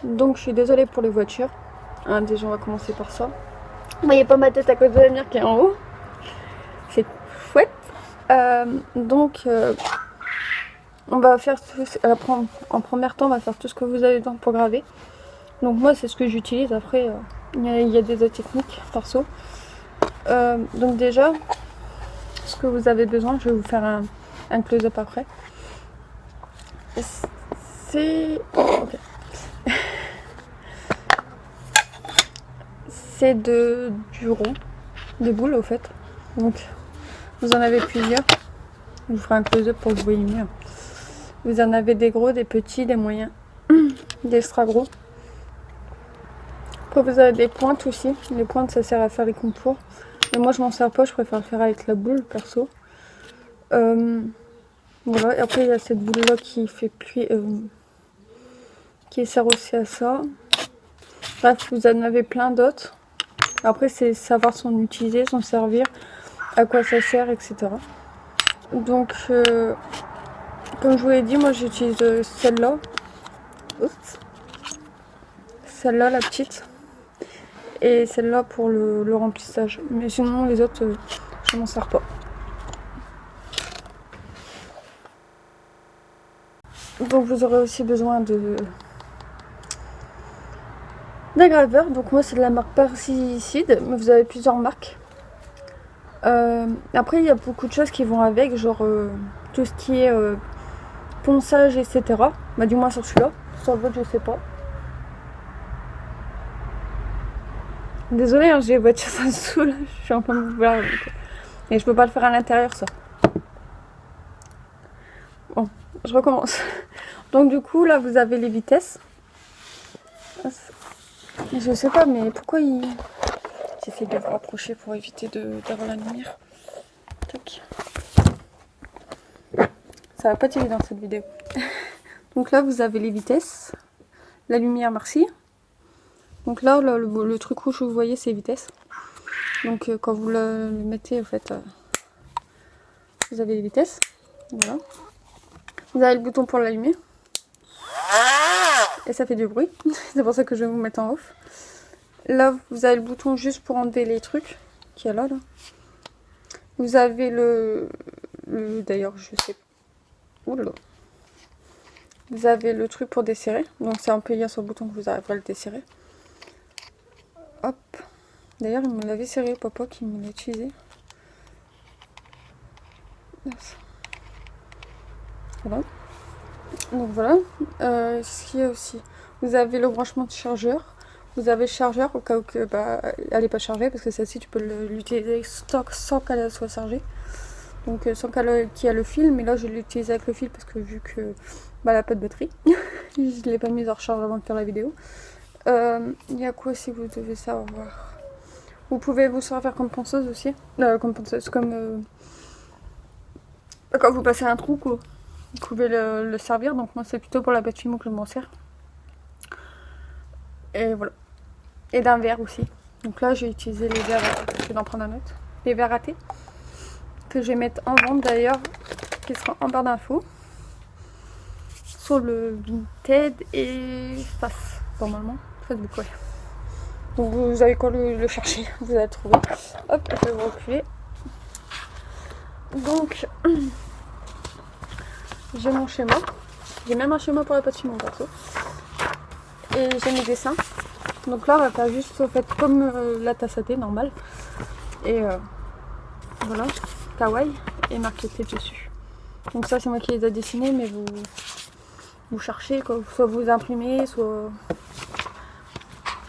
Donc je suis désolée pour les voitures. Déjà on va commencer par ça. Vous voyez pas ma tête à cause de la lumière qui est en haut. C'est chouette. On va faire en premier temps, on va faire tout ce que vous avez besoin pour graver. Donc moi c'est ce que j'utilise. Après il y a des autres techniques perso. Donc déjà ce que vous avez besoin, je vais vous faire un close-up après. C'est c'est du rond, des boules au fait. Donc vous en avez plusieurs. Je vous ferai un close-up pour que vous voyez mieux. Vous en avez des gros, des petits, des moyens, des extra gros. Après vous avez des pointes aussi. Les pointes ça sert à faire les contours. Mais moi je m'en sers pas, je préfère le faire avec la boule perso. Voilà, et après il y a cette boule là qui fait qui sert aussi à ça. Bref, vous en avez plein d'autres. Après c'est savoir s'en utiliser, s'en servir, à quoi ça sert, etc. Donc comme je vous l'ai dit, moi j'utilise celle-là. Oups. Celle-là, la petite. Et celle-là pour le remplissage. Mais sinon les autres, je m'en sers pas. Donc vous aurez aussi besoin d'un graveur. Donc moi c'est de la marque Parasicide, mais vous avez plusieurs marques. Après il y a beaucoup de choses qui vont avec, genre tout ce qui est ponçage, etc. Bah du moins sur celui-là. Sur le vôtre je sais pas. Désolée, hein, j'ai les voitures en dessous là, je suis en plein boulevard. Et je peux pas le faire à l'intérieur ça. Bon, je recommence. Donc du coup là vous avez les vitesses. Je sais pas mais pourquoi il... J'essaie de vous rapprocher pour éviter d'avoir la lumière. Tac. Ça va pas être évident cette vidéo. Donc là vous avez les vitesses. La lumière, merci. Donc là le truc rouge que vous voyez c'est vitesse. Donc quand vous le mettez en fait vous avez les vitesses. Voilà. Vous avez le bouton pour l'allumer. Et ça fait du bruit. C'est pour ça que je vais vous mettre en off. Là vous avez le bouton juste pour enlever les trucs qu'il y a là. Vous avez d'ailleurs je sais pas. Oula. Vous avez le truc pour desserrer. Donc c'est en appuyant sur le bouton que vous arriverez à le desserrer. Hop. D'ailleurs il me l'avait serré, papa qui me l'a utilisé. Voilà. Donc voilà. Ce qu'il y a aussi. Vous avez le branchement de chargeur. Vous avez le chargeur au cas où que, elle n'est pas chargée, parce que celle-ci tu peux l'utiliser sans qu'elle soit chargée. Donc sans qu'elle y ait le fil, mais là je l'ai utilisé avec le fil parce que vu que elle n'a pas de batterie, je ne l'ai pas mise en recharge avant de faire la vidéo. Il y a quoi si vous devez savoir? Vous pouvez vous servir comme ponceuse aussi, comme quand vous passez un trou quoi. Vous pouvez le servir, donc moi c'est plutôt pour la pâte fimo que je m'en sers. Et voilà. Et d'un verre aussi. Donc là j'ai utilisé les verres, je vais en prendre un autre. Les verres à thé. Que je vais mettre en vente d'ailleurs, qui sera en barre d'infos. Sur le Vinted et face, normalement. Facebook, ouais. Donc vous avez quoi le chercher, vous allez le trouver. Hop, je vais vous reculer. Donc, j'ai mon schéma. J'ai même un schéma pour la pâte fimo perso. Et j'ai mes dessins. Donc là, on va faire juste au fait comme la tasse à thé normale. Et voilà, kawaii et marqué thé dessus. Donc ça, c'est moi qui les ai dessinés, mais vous cherchez, quoi. Soit vous imprimez, soit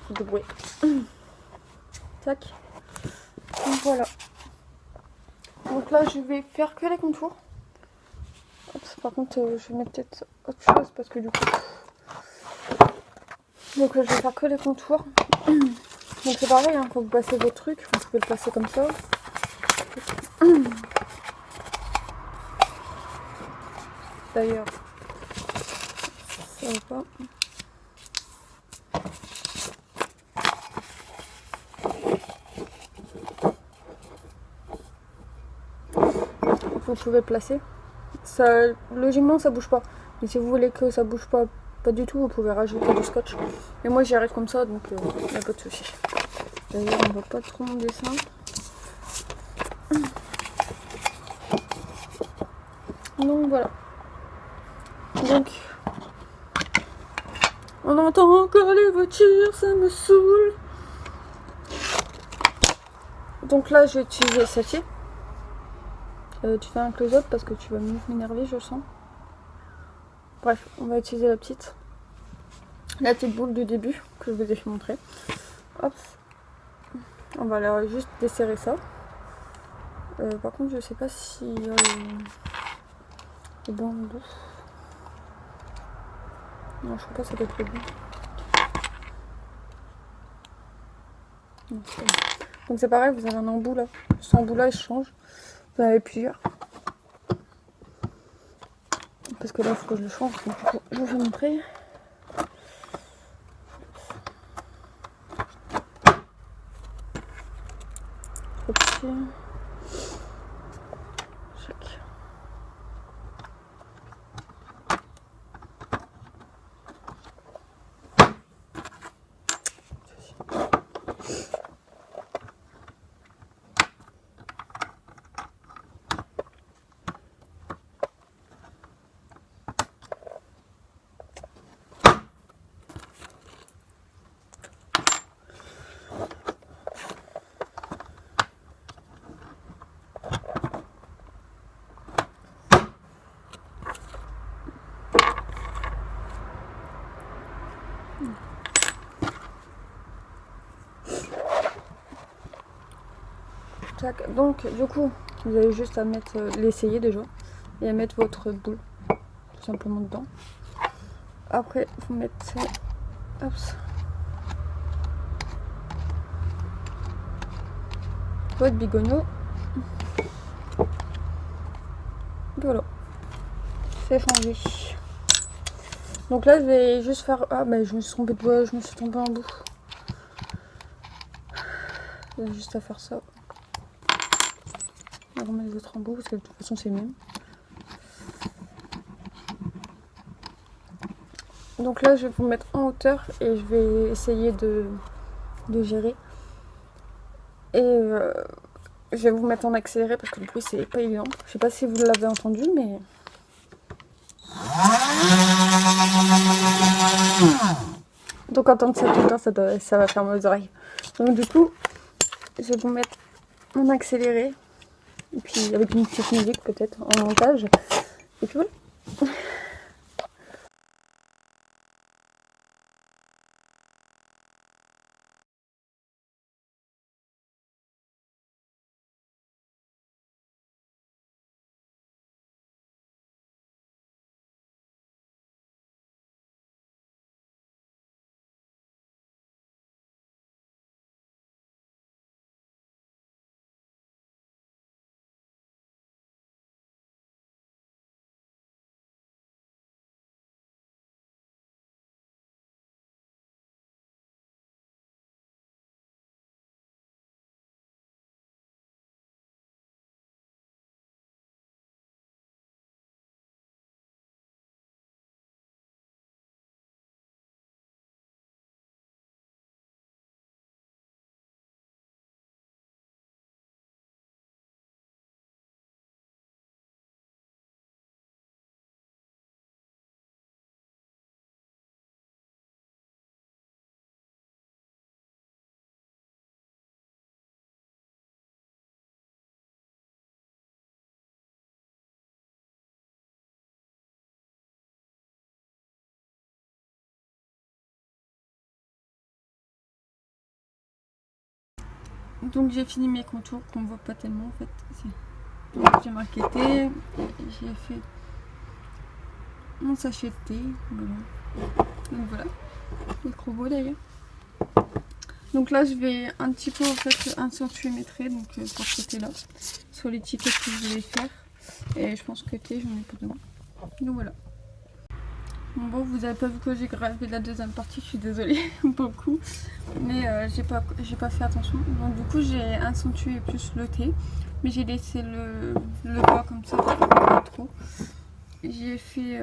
vous débrouillez. Tac. Donc voilà. Donc là, je vais faire que les contours. Hop, par contre, je vais mettre peut-être autre chose parce que du coup. Donc là, je vais faire que les contours. Donc c'est pareil, hein, quand vous passez vos trucs, vous pouvez le passer comme ça. D'ailleurs, ça va pas. Vous pouvez placer. Ça, logiquement, ça bouge pas. Mais si vous voulez que ça bouge pas pas du tout, vous pouvez rajouter du scotch. Mais moi j'y arrive comme ça, donc il n'y a pas de souci. D'ailleurs, on voit pas trop mon dessin. Donc voilà. Donc, on entend encore les voitures, ça me saoule. Donc là, j'ai utilisé celle-ci. Tu fais un close-up parce que tu vas m'énerver, je sens. Bref, on va utiliser la petite boule du début que je vous ai montré. Hop. On va aller juste desserrer ça. Par contre, je sais pas si est bon ou bon. Non, je crois pas que ça doit être bon. Non, c'est pas bon. Donc c'est pareil, vous avez un embout là. Ce embout là, il change. Vous en avez plusieurs. Parce que là, il faut que je le change. Donc, je vous vais montrer. Chaque. Donc du coup vous avez juste à mettre l'essayer déjà et à mettre votre boule tout simplement dedans. Après vous mettez hop, votre bigonneau. Voilà, c'est changé. Donc là je vais juste faire, ah mais je me suis trompée de doigt, je me suis tombée en bout. Il y a juste à faire ça. On va remettre les autres en bout parce que de toute façon c'est mieux. Donc là je vais vous mettre en hauteur et je vais essayer de gérer. Et je vais vous mettre en accéléré parce que le bruit c'est pas évident. Je sais pas si vous l'avez entendu mais... Donc en tant que ça va faire mes oreilles. Donc du coup, je vais vous mettre en accéléré. Et puis avec une petite musique peut-être en montage. Et puis voilà. Donc j'ai fini mes contours qu'on voit pas tellement en fait. Donc j'ai marqué thé, j'ai fait mon sachet de thé. Voilà. Donc voilà, c'est trop beau d'ailleurs. Donc là je vais un petit peu en fait accentuer mes traits donc pour ce côté là, sur l'étiquette que je vais faire. Et je pense que thé j'en ai pas dedans. Donc voilà. Bon, vous avez pas vu que j'ai gravé la deuxième partie, je suis désolée beaucoup, mais j'ai pas fait attention. Donc du coup j'ai accentué plus le thé, mais j'ai laissé le bas comme ça, pas trop. J'ai fait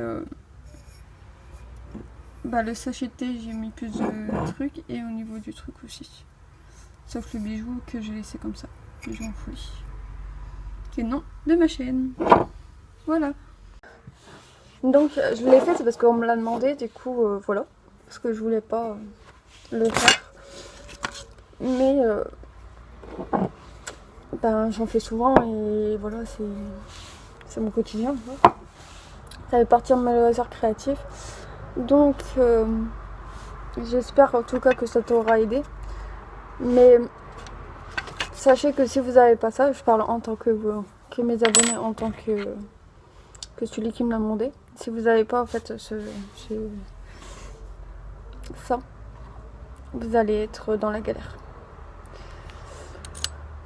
le sachet de thé, j'ai mis plus de trucs et au niveau du truc aussi. Sauf le bijou que j'ai laissé comme ça, que j'ai enfoui. Qui est le nom de ma chaîne. Voilà. Donc je l'ai fait, c'est parce qu'on me l'a demandé, du coup voilà. Parce que je voulais pas le faire. Mais j'en fais souvent et voilà, c'est mon quotidien. Quoi. Ça fait partie de mes loisirs créatifs. Donc j'espère en tout cas que ça t'aura aidé. Mais sachez que si vous n'avez pas ça, je parle en tant que mes abonnés, en tant que celui qui me l'a demandé. Si vous n'avez pas en fait ça, vous allez être dans la galère.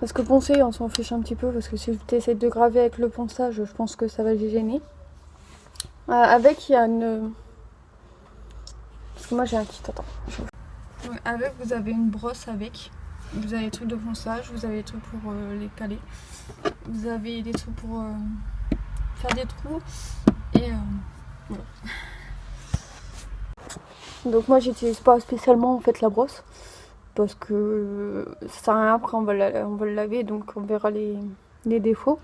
Parce que poncer, on s'en fiche un petit peu, parce que si tu essaies de graver avec le ponçage, je pense que ça va gêner. Avec, il y a une... Parce que moi j'ai un kit, attends. Donc, avec, vous avez une brosse avec. Vous avez des trucs de ponçage, vous avez des trucs pour les caler. Vous avez des trucs pour faire des trous. Et voilà. Donc moi j'utilise pas spécialement en fait la brosse. Parce que ça sert à rien, après on va le laver, donc on verra les défauts.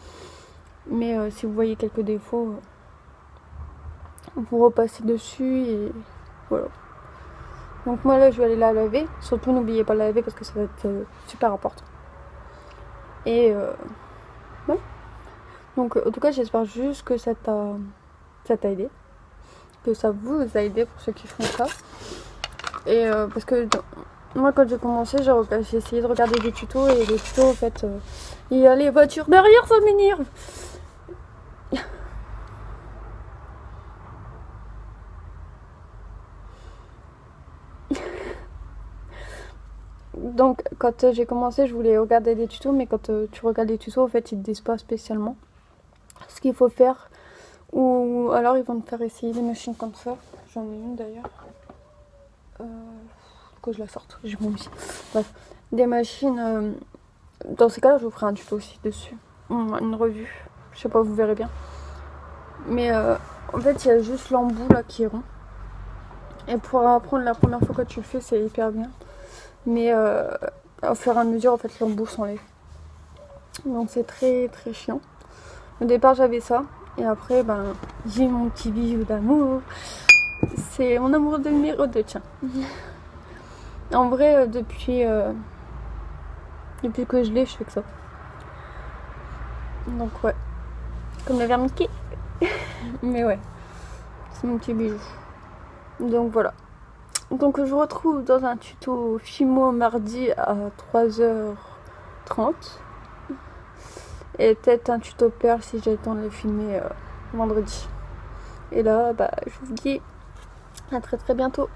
Mais si vous voyez quelques défauts, vous repassez dessus et voilà. Donc moi là je vais aller la laver, surtout n'oubliez pas de la laver parce que ça va être super important. Et voilà. Donc en tout cas j'espère juste que ça t'a aidé, que ça vous a aidé pour ceux qui font ça. Et parce que moi quand j'ai commencé j'ai essayé de regarder des tutos et les tutos en fait il y a les voitures derrière, ça m'énerve. Donc quand j'ai commencé je voulais regarder des tutos, mais quand tu regardes des tutos en fait ils te disent pas spécialement ce qu'il faut faire, ou alors ils vont te faire essayer des machines comme ça. J'en ai une d'ailleurs, que je la sorte, j'ai mon ici. Bref, des machines, dans ces cas là je vous ferai un tuto aussi dessus, une revue, je sais pas, vous verrez bien. Mais en fait il y a juste l'embout là qui est rond, et pour apprendre la première fois que tu le fais c'est hyper bien. Mais au fur et à mesure, en fait, l'embout s'enlève. Donc c'est très très chiant. Au départ, j'avais ça. Et après, j'ai mon petit bijou d'amour. C'est mon amour de numéro 2, tiens. En vrai, depuis que je l'ai, je fais que ça. Donc ouais. Comme le verre Mickey. Mais ouais. C'est mon petit bijou. Donc voilà. Donc je vous retrouve dans un tuto Fimo mardi à 3h30. Et peut-être un tuto perle si j'ai le temps de le filmer vendredi. Et là, je vous dis à très très bientôt.